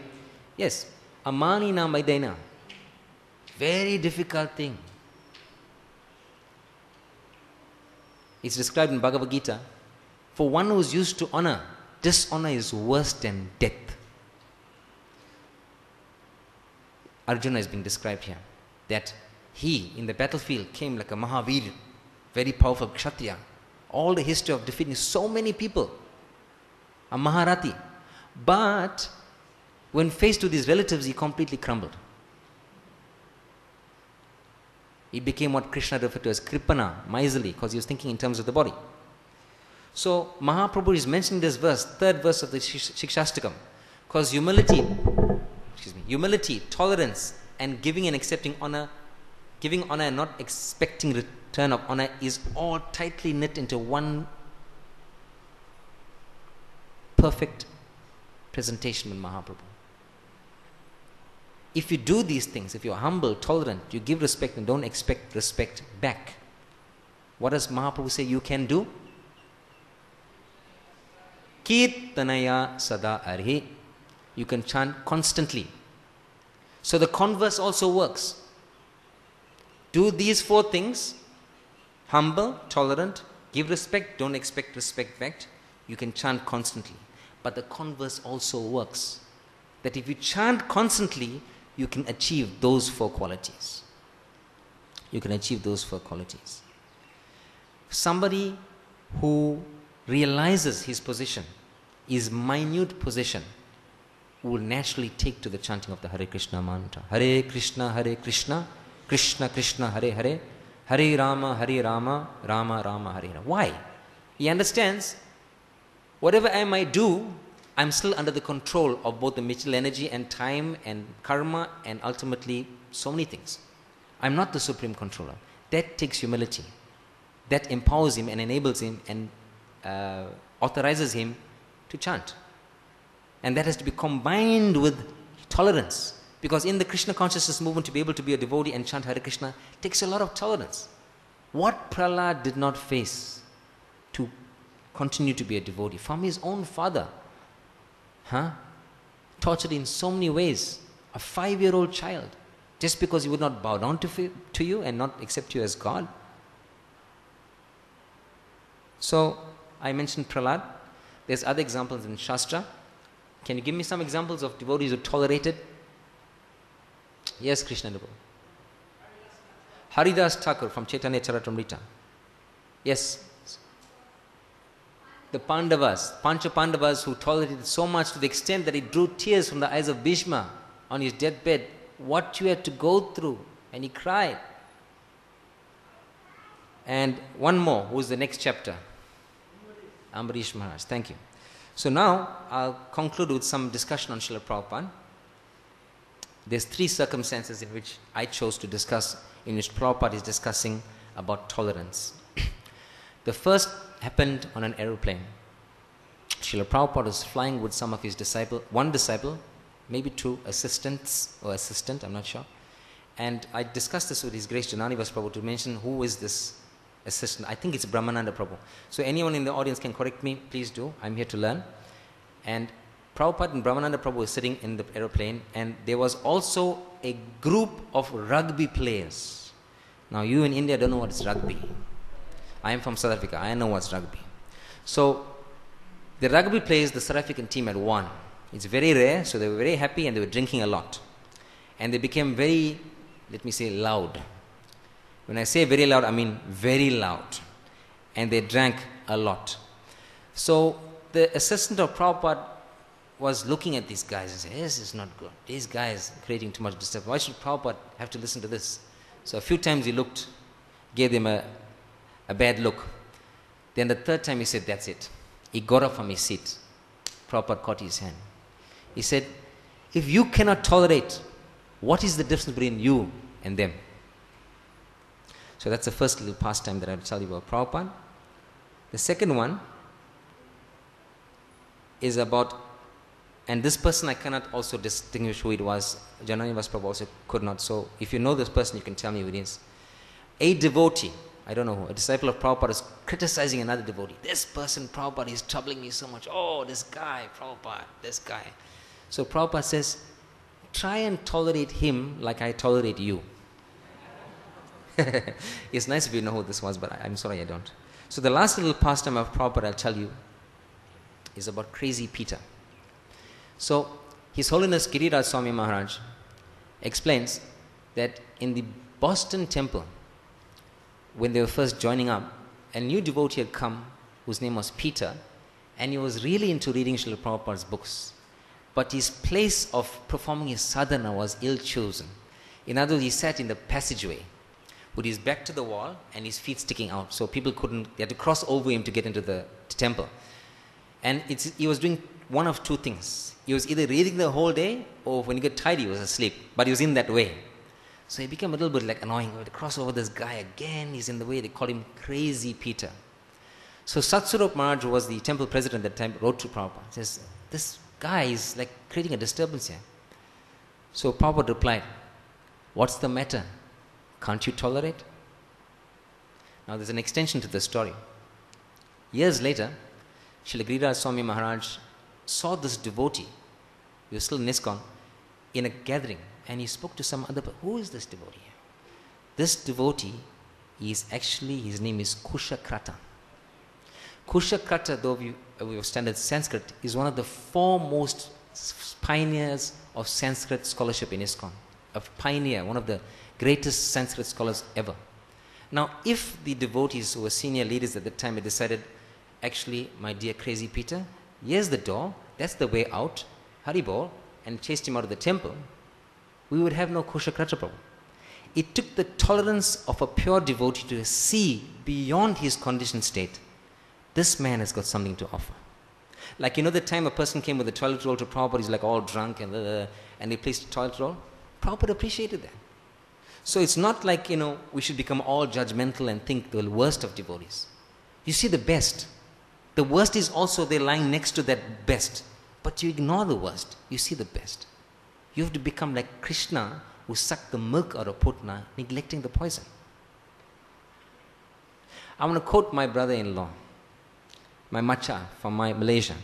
S1: Yes, amani namadena. Very difficult thing. It's described in Bhagavad Gita. For one who is used to honor, dishonor is worse than death. Arjuna is being described here. That he, in the battlefield, came like a Mahavir, very powerful Kshatriya. All the history of defeating so many people. A Maharati. But when faced with his relatives, he completely crumbled. He became what Krishna referred to as Kripana, miserly, because he was thinking in terms of the body. So Mahaprabhu is mentioning this verse, third verse of the Shikshastakam, because humility, tolerance, and giving and accepting honor, giving honor and not expecting return of honor is all tightly knit into one perfect presentation with Mahaprabhu. If you do these things, if you are humble, tolerant, you give respect and don't expect respect back, what does Mahaprabhu say you can do? Kirtanaya sada arhi. You can chant constantly. So the converse also works. Do these four things: humble, tolerant, Give respect, don't expect respect back. You can chant constantly. But the converse also works. That if you chant constantly, you can achieve those 4 qualities. You can achieve those 4 qualities. Somebody who realizes his position, his minute position, will naturally take to the chanting of the Hare Krishna mantra. Hare Krishna, Krishna Krishna, Hare Hare, Hare Rama, Rama Rama, Hare Rama. Why? He understands, whatever I might do, I'm still under the control of both the material energy and time and karma and ultimately so many things. I'm not the supreme controller. That takes humility. That empowers him and enables him and authorizes him to chant. And that has to be combined with tolerance. Because in the Krishna consciousness movement, to be able to be a devotee and chant Hare Krishna takes a lot of tolerance. What Prahlad did not face to continue to be a devotee from his own father, tortured in so many ways, a 5-year-old child, just because he would not bow down to you and not accept you as God. So, I mentioned Prahlad. There's other examples in Shastra. Can you give me some examples of devotees who tolerated? Yes, Krishna Devo. Haridas Thakur from Chaitanya Charitamrita. Yes. The Pandavas, Pancha Pandavas, who tolerated so much to the extent that it drew tears from the eyes of Bhishma on his deathbed. What you had to go through, and he cried. And one more, who is the next chapter? Ambarish Maharaj. Thank you. So now I'll conclude with some discussion on Srila Prabhupada. There's 3 circumstances in which I chose to discuss, in which Prabhupada is discussing about tolerance. The first happened on an aeroplane. Srila Prabhupada was flying with some of his disciples, one disciple, maybe 2 assistants or assistant, I'm not sure. And I discussed this with His Grace Jananivas Prabhu to mention who is this assistant. I think it's Brahmananda Prabhu. So anyone in the audience can correct me, please do. I'm here to learn. And Prabhupada and Brahmananda Prabhu were sitting in the aeroplane, and there was also a group of rugby players. Now you in India don't know what is rugby. I am from South Africa. I know what's rugby. So the rugby players, the South African team had won. It's very rare, so they were very happy and they were drinking a lot. And they became very, let me say, loud. When I say very loud, I mean very loud. And they drank a lot. So the assistant of Prabhupada was looking at these guys and said, this is not good. These guys are creating too much disturbance. Why should Prabhupada have to listen to this? So a few times he looked, gave them a bad look. Then the 3rd time he said, that's it. He got up from his seat. Prabhupada caught his hand. He said, if you cannot tolerate, what is the difference between you and them? So that's the first little pastime that I'll tell you about Prabhupada. The second one is about, and this person I cannot also distinguish who it was. Jananivas Prabhu also could not. So if you know this person, you can tell me who it is. A devotee, I don't know who, a disciple of Prabhupada is criticizing another devotee. This person, Prabhupada, is troubling me so much. Oh, this guy, Prabhupada, this guy. So Prabhupada says, try and tolerate him like I tolerate you. It's nice if you know who this was, but I'm sorry I don't. So the last little pastime of Prabhupada I'll tell you is about crazy Peter. So His Holiness Giriraj Swami Maharaj explains that in the Boston temple, when they were first joining up, a new devotee had come whose name was Peter, and he was really into reading Srila Prabhupada's books. But his place of performing his sadhana was ill-chosen. In other words, he sat in the passageway with his back to the wall and his feet sticking out. So people they had to cross over him to get into the temple. And he was doing one of 2 things. He was either reading the whole day, or when he got tired, he was asleep. But he was in that way. So he became a little bit like annoying. We had to cross over this guy again. He's in the way. They called him Crazy Peter. So Satsurup Maharaj, who was the temple president at that time, wrote to Prabhupada. He says, this guy is like creating a disturbance here. So Prabhupada replied, what's the matter? Can't you tolerate? Now there's an extension to the story. Years later, Srila Giriraj Swami Maharaj saw this devotee, he was still in ISKCON, in a gathering, and he spoke to some other person. Who is this devotee? This devotee is actually, his name is Kushakrata. Kushakrata, though we have studied Sanskrit, is one of the foremost pioneers of Sanskrit scholarship in ISKCON. A pioneer, one of the greatest Sanskrit scholars ever. Now, if the devotees who were senior leaders at the time had decided, actually, my dear crazy Peter, here's the door, that's the way out, Haribol, and chased him out of the temple, we would have no Kushakrata problem. It took the tolerance of a pure devotee to see beyond his conditioned state. This man has got something to offer. Like, you know, the time a person came with a toilet roll to Prabhupada, he's like all drunk and he placed a toilet roll. Prabhupada appreciated that. So it's not like, you know, we should become all judgmental and think the worst of devotees. You see the best. The worst is also there lying next to that best. But you ignore the worst. You see the best. You have to become like Krishna, who sucked the milk out of Putna, neglecting the poison. I want to quote my brother-in-law, my macha from Malaysia.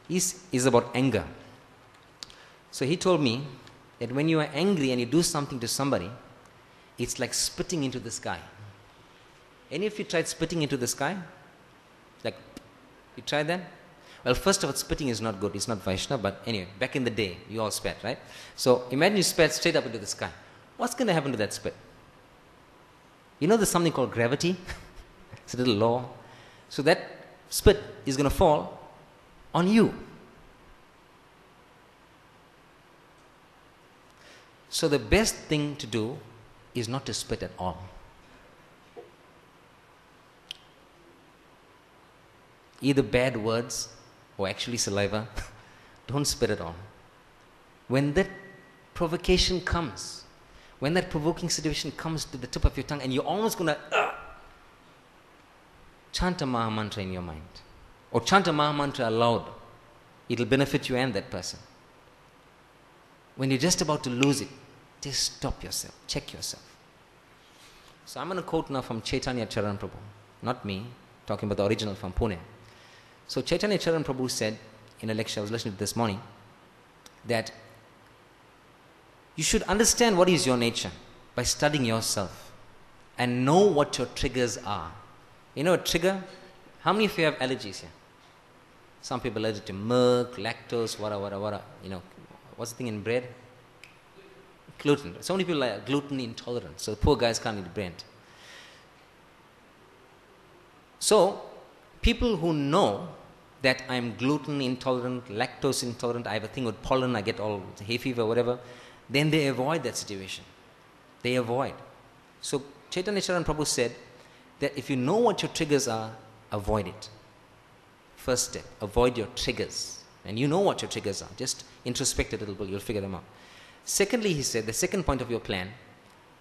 S1: He's about anger. So he told me that when you are angry and you do something to somebody, it's like spitting into the sky. Any of you tried spitting into the sky? Like, you tried that? Well, first of all, spitting is not good. It's not Vaishnava, but anyway, back in the day, you all spat, right? So imagine you spat straight up into the sky. What's going to happen to that spit? You know there's something called gravity? It's a little law. So that spit is going to fall on you. So the best thing to do is not to spit at all. Either bad words or actually saliva, don't spit at all. When that provocation comes, when that provoking situation comes to the tip of your tongue and you're almost going to chant a Mahamantra in your mind, or chant a Mahamantra aloud, it'll benefit you and that person. When you're just about to lose it, just stop yourself, check yourself. So I'm going to quote now from Chaitanya Charan Prabhu, not me, talking about the original from Pune. So Chaitanya Charan Prabhu said in a lecture I was listening to this morning that you should understand what is your nature by studying yourself and know what your triggers are. You know a trigger? How many of you have allergies here? Some people are allergic to milk, lactose, wara. You know, what's the thing in bread? Gluten. So many people are gluten intolerant. So poor guys can't eat bread. So people who know that I'm gluten intolerant, lactose intolerant, I have a thing with pollen, I get all hay fever, whatever, then they avoid that situation. They avoid. So Chaitanya Charan Prabhu said that if you know what your triggers are, avoid it. First step, avoid your triggers. And you know what your triggers are. Just introspect a little bit, you'll figure them out. Secondly, he said, the second point of your plan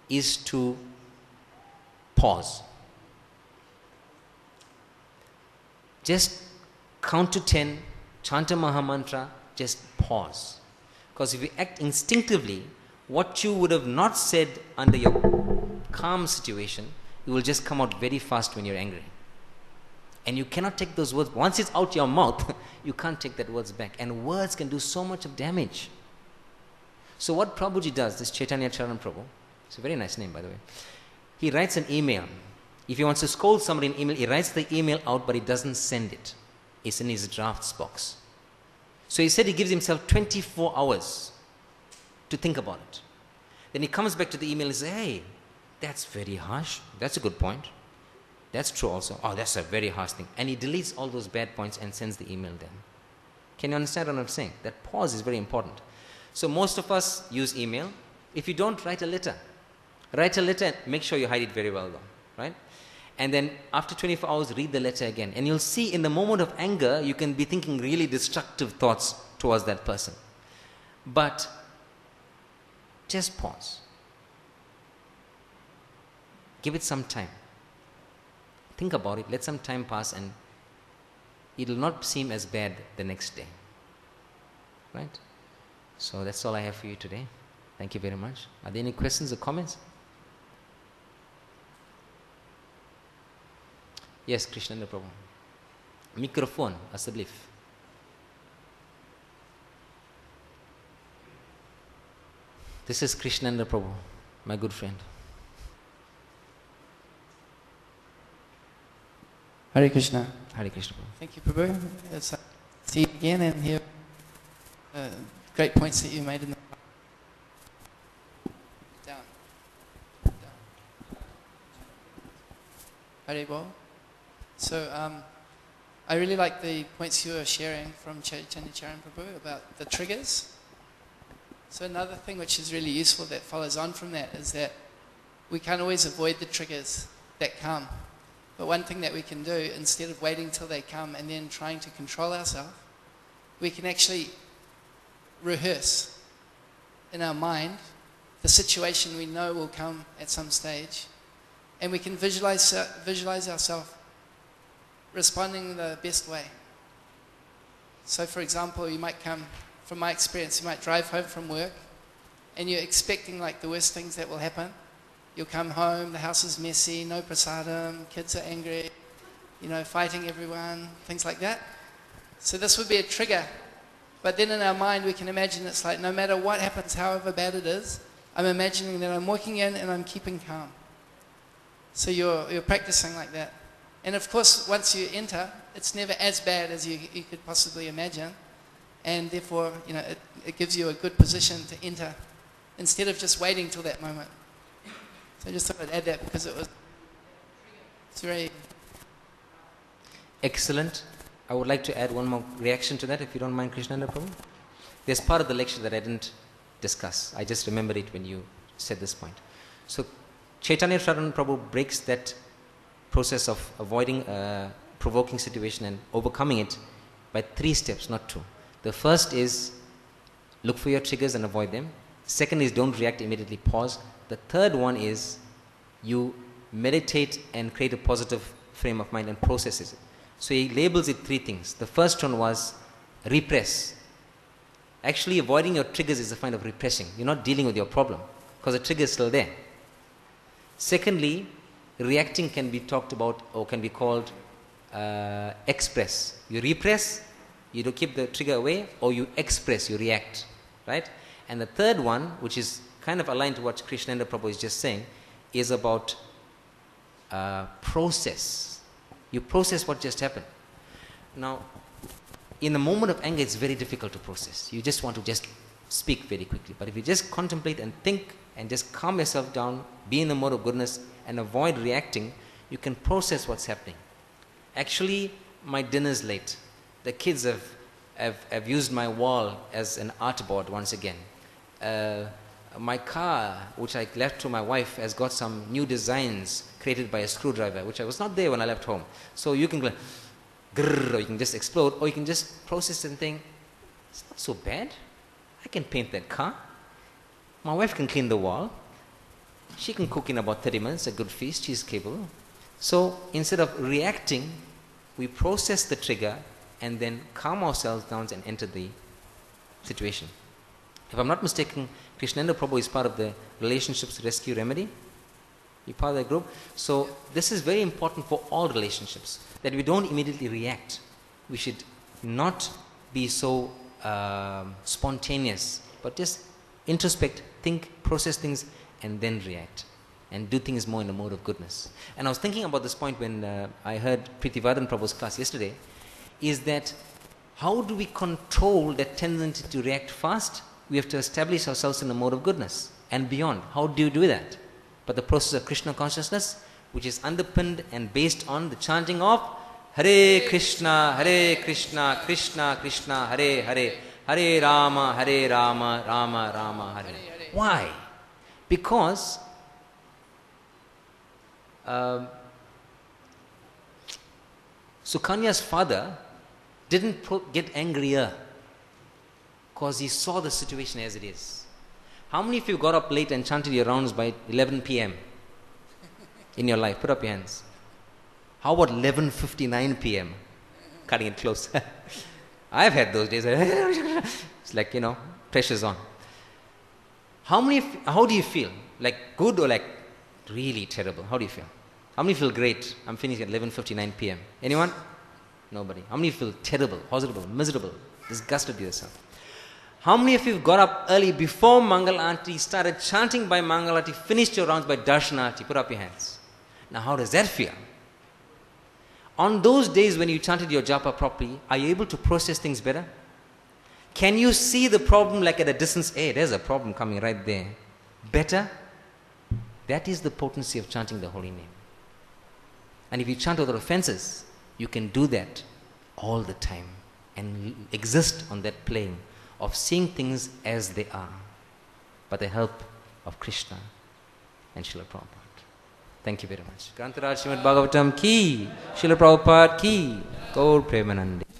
S1: is to pause. Just count to 10, chant a Mahamantra, just pause. Because if you act instinctively, what you would have not said under your calm situation, it will just come out very fast when you're angry. And you cannot take those words. Once it's out your mouth, you can't take that words back. And words can do so much of damage. So what Prabhuji does, this Chaitanya Charan Prabhu, it's a very nice name by the way, he writes an email. If he wants to scold somebody in email, he writes the email out but he doesn't send it. It's in his drafts box. So he said he gives himself 24 hours to think about it. Then he comes back to the email and says, hey, that's very harsh. That's a good point. That's true also. Oh, that's a very harsh thing. And he deletes all those bad points and sends the email then. Can you understand what I'm saying? That pause is very important. So most of us use email. If you don't, write a letter. Write a letter and make sure you hide it very well though. Right? And then after 24 hours, read the letter again. And you'll see in the moment of anger, you can be thinking really destructive thoughts towards that person. But just pause. Give it some time. Think about it. Let some time pass and it will not seem as bad the next day. Right? So that's all I have for you today. Thank you very much. Are there any questions or comments? Yes, Krishnanda Prabhu. Microphone, Asablif. This is Krishnanda Prabhu, my good friend.
S2: Hare Krishna.
S1: Hare Krishna.
S2: Thank you, Prabhu. It's see you again and hear great points that you made in the down. Hare Bol. So I really like the points you were sharing from Chaitanya Charan Prabhu about the triggers. So another thing which is really useful that follows on from that is that we can't always avoid the triggers that come. But one thing that we can do, instead of waiting till they come and then trying to control ourselves, we can actually rehearse in our mind the situation we know will come at some stage. And we can visualize ourselves responding the best way. So for example, you might come, from my experience, you might drive home from work and you're expecting like the worst things that will happen. You'll come home, the house is messy, no prasadam, kids are angry, fighting everyone, things like that. So this would be a trigger. But then in our mind we can imagine it's like no matter what happens, however bad it is, I'm imagining that I'm walking in and I'm keeping calm. So you're practicing like that. And of course, once you enter, it's never as bad as you could possibly imagine. And therefore, it gives you a good position to enter instead of just waiting till that moment. So I just thought I'd add that because it's very...
S1: Excellent. I would like to add one more reaction to that, if you don't mind, Krishnanda Prabhu. There's part of the lecture that I didn't discuss. I just remembered it when you said this point. So Chaitanya Charan Prabhu breaks that process of avoiding a provoking situation and overcoming it by 3 steps, not 2. The first is look for your triggers and avoid them. Second is don't react, immediately pause. The third one is you meditate and create a positive frame of mind and processes it. So he labels it 3 things. The first one was repress. Actually, avoiding your triggers is a kind of repressing. You're not dealing with your problem because the trigger is still there. Secondly, reacting can be talked about or can be called express. You repress, you do keep the trigger away, or you express, you react, right? And the third one, which is kind of aligned to what Krishnanda Prabhu is just saying, is about process. You process what just happened. Now, in the moment of anger, it's very difficult to process. You just want to just speak very quickly. But if you just contemplate and think and just calm yourself down, be in the mode of goodness and avoid reacting, you can process what's happening. Actually, my dinner's late. The kids have used my wall as an artboard once again. My car, which I left to my wife, has got some new designs created by a screwdriver, which I was not there when I left home. So you can go, grrr, or you can just explode, or you can just process and think, it's not so bad. I can paint that car. My wife can clean the wall. She can cook in about 30 minutes, a good feast. She's capable. So instead of reacting, we process the trigger and then calm ourselves down and enter the situation. If I'm not mistaken, Krishnanda Prabhu is part of the Relationships Rescue Remedy. You're part of that group. So this is very important for all relationships, that we don't immediately react. We should not be so spontaneous, but just introspect, think, process things, and then react. And do things more in the mode of goodness. And I was thinking about this point when I heard Prithivardhan Prabhu's class yesterday, is that how do we control that tendency to react fast? We have to establish ourselves in the mode of goodness and beyond. How do you do that? But the process of Krishna consciousness, which is underpinned and based on the chanting of Hare Krishna, Krishna Krishna, Hare Hare, Hare Rama, Rama Rama, Hare. Why? Because Sukanya's father didn't get angrier because he saw the situation as it is. How many of you got up late and chanted your rounds by 11 p.m. in your life? Put up your hands. How about 11:59 p.m.? Cutting it close. I've had those days. It's like, pressure's on. How do you feel? Like good or like really terrible? How do you feel? How many feel great? I'm finishing at 11:59 p.m. Anyone? Nobody. How many feel terrible, horrible, miserable, disgusted with yourself? How many of you got up early before Mangal Aarti, started chanting by Mangal Aarti, finished your rounds by Darshan Aarti? Put up your hands. Now how does that feel? On those days when you chanted your japa properly, are you able to process things better? Can you see the problem like at a distance? Hey, there's a problem coming right there. Better? That is the potency of chanting the holy name. And if you chant without offenses, you can do that all the time and exist on that plane of seeing things as they are, by the help of Krishna and Srila Prabhupada. Thank you very much. Grantaraj Srimad Bhagavatam ki, Srila Prabhupada ki, Gaur Premanandi.